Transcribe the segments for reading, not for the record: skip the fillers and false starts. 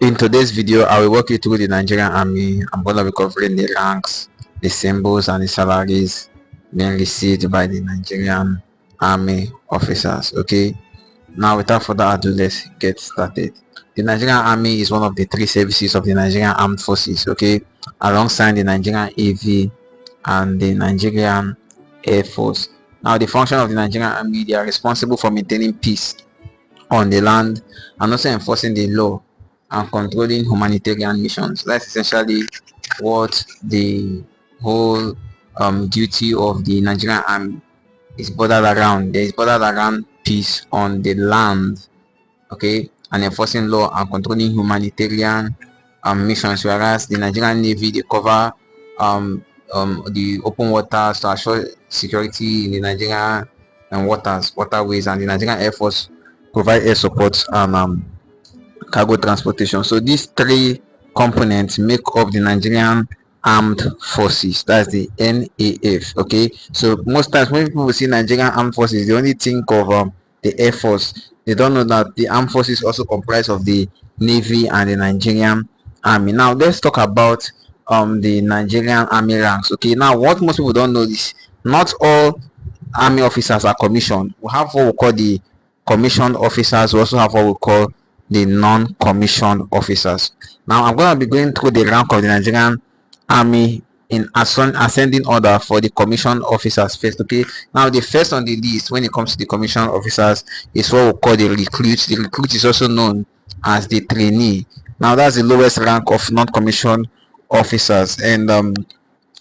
In today's video, I will walk you through the Nigerian Army. I'm going to be covering the ranks, the symbols, and the salaries being received by the Nigerian Army officers. Okay, now without further ado, let's get started. The Nigerian Army is one of the three services of the Nigerian Armed Forces. Okay, alongside the Nigerian Navy and the Nigerian Air Force. Now, the function of the Nigerian Army, they are responsible for maintaining peace on the land and also enforcing the law and controlling humanitarian missions. That's essentially what the whole duty of the Nigerian Army is bordered around. There is bordered around peace on the land, okay, and enforcing law and controlling humanitarian missions, whereas the Nigerian Navy, they cover the open waters to assure security in the Nigerian waterways, and the Nigerian Air Force provide air support and cargo transportation. So these three components make up the Nigerian Armed Forces. That's the NAF. Okay, so most times when people see Nigerian Armed Forces, they only think of the Air Force. They don't know that the Armed Forces also comprise of the Navy and the Nigerian Army. Now let's talk about the Nigerian Army ranks. Okay, now what most people don't know is not all army officers are commissioned. We have what we call the commissioned officers. We also have what we call the non-commissioned officers. Now I'm going to be going through the rank of the Nigerian Army in ascending order for the commissioned officers first. Okay, now the first on the list when it comes to the commissioned officers is what we call the recruit. The recruit is also known as the trainee. Now that's the lowest rank of non-commissioned officers, and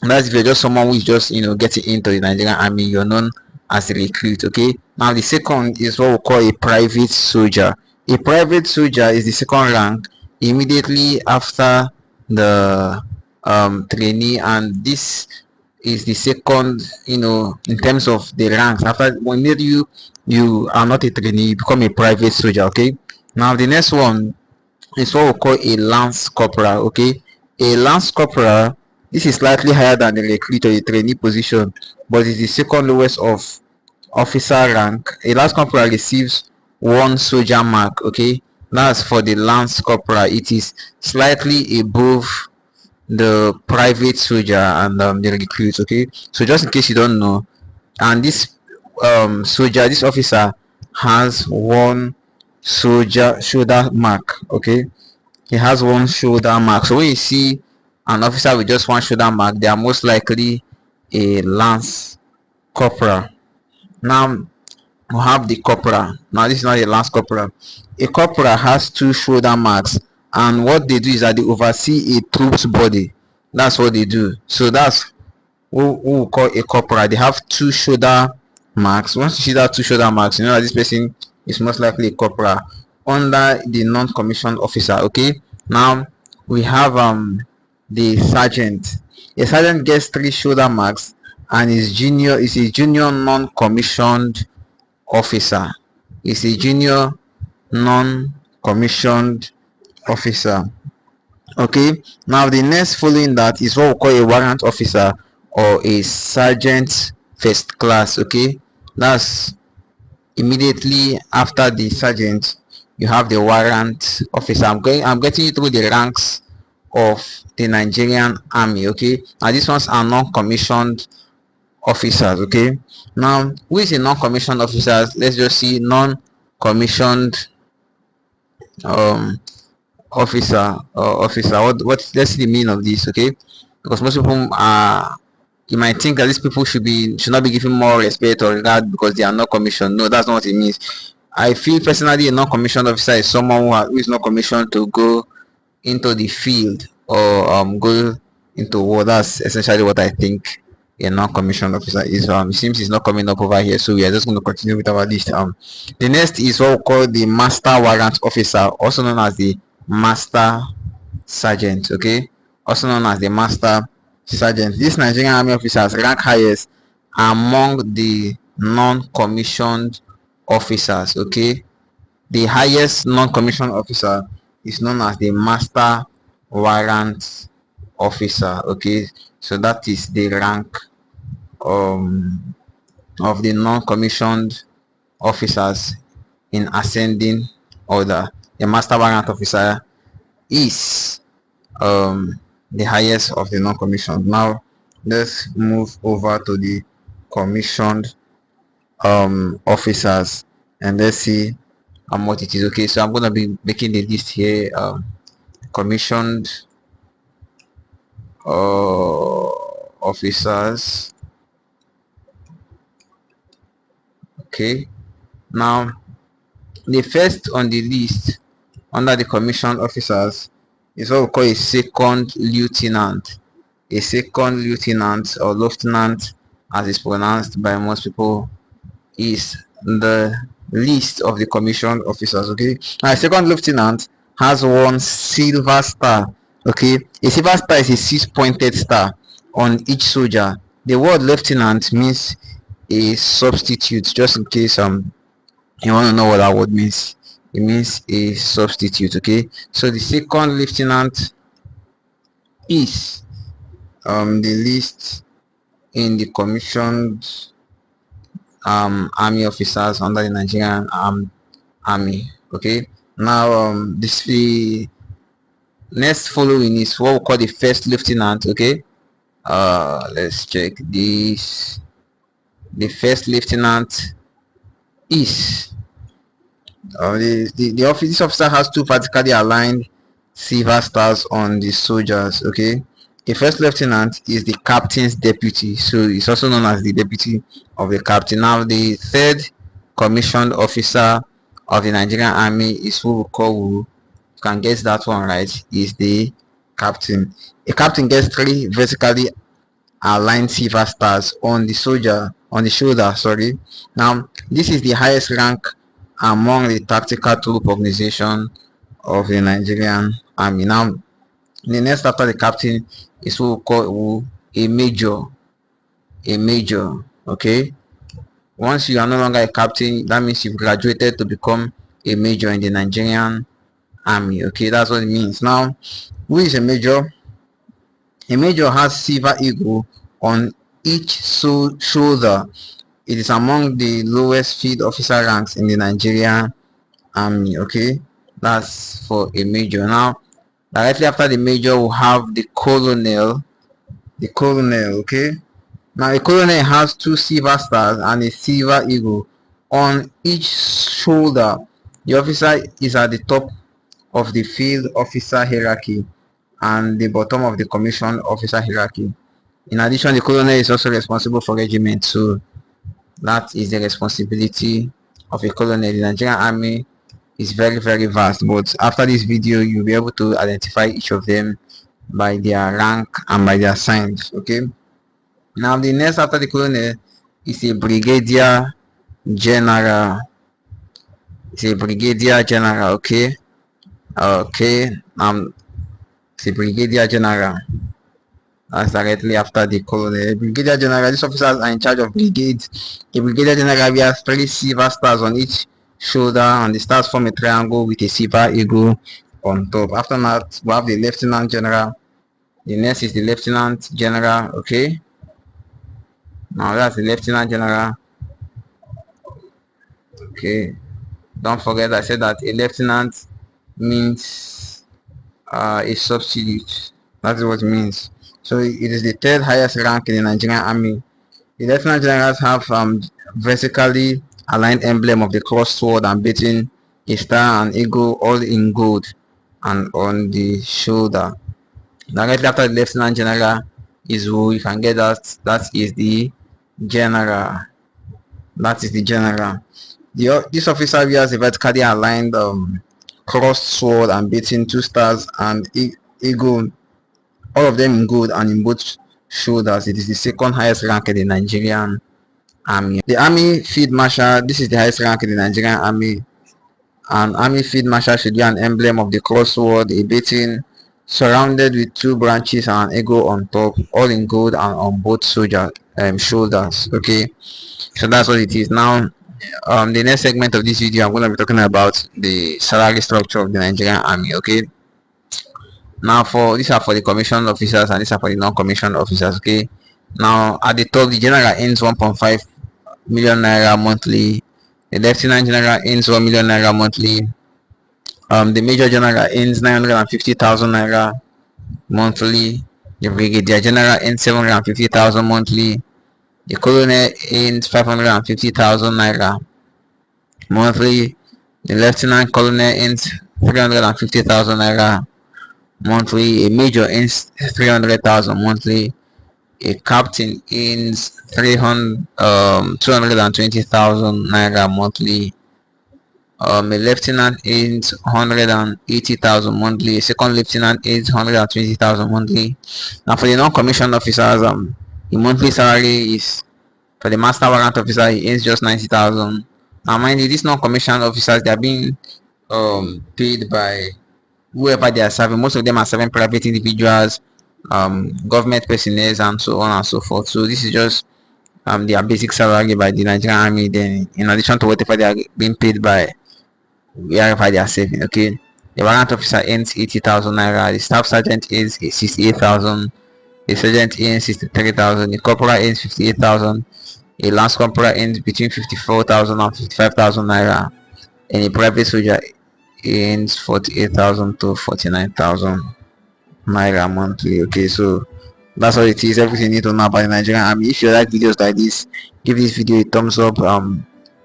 that's if you're just someone who is just getting into the Nigerian Army, you're known as a recruit. Okay, now the second is what we call a private soldier. A private soldier is the second rank immediately after the trainee, and this is the second in terms of the ranks. After when you are not a trainee, you become a private soldier. Okay, now the next one is what we call a lance corporal. Okay, a lance corporal, this is slightly higher than the recruit or the trainee position, but it's the second lowest of officer rank. A lance corporal receives one soldier mark. Okay, that's for the lance corporal. It is slightly above the private soldier and the recruit. Okay, so just in case you don't know, and this this officer has one soldier shoulder mark. Okay, he has one shoulder mark. So when you see an officer with just one shoulder mark, they are most likely a lance corporal. Now we have the corporal. Now this is not a lance corporal. A corporal has two shoulder marks, and what they do is that they oversee a troop's body. That's what they do. So that's who we call a corporal. They have two shoulder marks. Once you see that two shoulder marks, you know that this person is most likely a corporal under the non-commissioned officer. Okay, now we have the sergeant. A sergeant gets three shoulder marks and is a junior non-commissioned officer. Is a junior non-commissioned officer. Okay, now the next following that is what we call a warrant officer or a sergeant first class. Okay, that's immediately after the sergeant you have the warrant officer. I'm getting you through the ranks of the Nigerian Army. Okay, now these ones are non-commissioned officers. Okay, now who is a non-commissioned officers? Let's just see non-commissioned officer or officer. What let's see the meaning of this. Okay, because most people are, you might think that these people should not be given more respect or regard because they are not commissioned. No, that's not what it means. I feel personally a non-commissioned officer is someone who is not commissioned to go into the field or go into war. That's essentially what I think a non-commissioned officer is. It seems it's not coming up over here, so we are just going to continue with our list. The next is what we call the master warrant officer, also known as the master sergeant. Okay, also known as the master sergeant. These Nigerian Army officers rank highest among the non-commissioned officers. Okay, the highest non-commissioned officer is known as the master warrant officer. Okay, so that is the rank of the non-commissioned officers in ascending order. The master warrant officer is the highest of the non-commissioned. Now let's move over to the commissioned officers and let's see what it is. Okay, so I'm going to be making the list here. Commissioned officers. Okay, now the first on the list under the commissioned officers is what we call a second lieutenant. A second lieutenant or lieutenant, as it's pronounced by most people, is the list of the commissioned officers. Okay, now a second lieutenant has one silver star. Okay, a silver star is a six-pointed star on each soldier. The word lieutenant means a substitute, just in case you want to know what that word means. It means a substitute. Okay, so the second lieutenant is the list in the commissioned army officers under the Nigerian army. Okay, now this the next following is what we call the first lieutenant. Okay, let's check this. The first lieutenant is this officer has two vertically aligned silver stars on the soldiers. Okay, the first lieutenant is the captain's deputy, so it's also known as the deputy of the captain. Now the third commissioned officer of the Nigerian army is who we call, who you can guess that one right, is the captain. A captain gets three vertically aligned silver stars on the shoulder. Sorry, now this is the highest rank among the tactical troop organization of the Nigerian army. Now the next after the captain is who we call a major. Okay, once you are no longer a captain, that means you've graduated to become a major in the Nigerian army. Okay, that's what it means. Now, who is a major? A major has silver eagle on each shoulder. It is among the lowest field officer ranks in the Nigerian army. Okay, that's for a major. Now directly after the major we'll have the colonel. Okay, now a colonel has two silver stars and a silver eagle on each shoulder. The officer is at the top of the field officer hierarchy and the bottom of the commissioned officer hierarchy. In addition, the colonel is also responsible for regiment, so that is the responsibility of a colonel. The Nigerian army is very vast, but after this video you'll be able to identify each of them by their rank and by their signs. Okay, now the next after the colonel is a brigadier general. It's a brigadier general. Okay, it's a brigadier general. That's directly after the colonel. Brigadier general, these officers are in charge of brigades. A brigadier general wears three silver stars on each shoulder, and the stars form a triangle with a silver eagle on top. After that, we have the lieutenant general. The next is the lieutenant general. Okay, now that's the lieutenant general. Okay, don't forget I said that a lieutenant means a substitute. That's what it means. So it is the third highest rank in the Nigerian army. The lieutenant generals have vertically aligned emblem of the crossed sword and beating a star and eagle all in gold and on the shoulder. Directly after the lieutenant general is who you can get that is the general. That is the general. This officer wears a vertically aligned crossed sword and beating two stars and eagle, all of them in gold and in both shoulders. It is the second highest rank in the Nigerian army. The army field marshal, this is the highest rank in the Nigerian army. An army field marshal should be an emblem of the crossword, a beating surrounded with two branches and an eagle on top, all in gold and on both shoulders. Okay, so that's what it is. Now the next segment of this video I'm going to be talking about the salary structure of the Nigerian army. Okay, now these are for the commissioned officers and these are for the non-commissioned officers. Okay, now at the top the general earns 1.5 million naira monthly. The lieutenant general earns 1 million naira monthly. The major general earns 950,000 naira monthly. The brigadier general earns 750,000 monthly. The colonel earns 550,000 naira monthly. The lieutenant colonel earns 350,000 naira monthly. A major earns 300,000 monthly. A captain earns 220,000 naira monthly. A lieutenant earns 180,000 monthly. A second lieutenant earns 120,000 monthly. Now for the non-commissioned officers, the monthly salary is, for the master warrant officer, he earns just 90,000. Now mind you, these non-commissioned officers, they are being paid by whoever they are serving. Most of them are serving private individuals, government personnel, and so on and so forth. So this is just their basic salary by the Nigerian Army. Then in addition to whatever they are being paid by wherever they are serving. Okay, the warrant officer earns 80,000 naira. The staff sergeant earns 68,000. The sergeant earns 63,000. The corporal earns 58,000. A lance corporal earns between 54,000 and 55,000 naira. And a private soldier earns 48,000 to 49,000 naira monthly. Okay, so that's all it is. Everything you need to know about the Nigerian Army. If you like videos like this, give this video a thumbs up.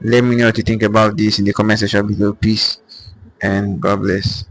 Let me know what you think about this in the comment section below. Peace and God bless.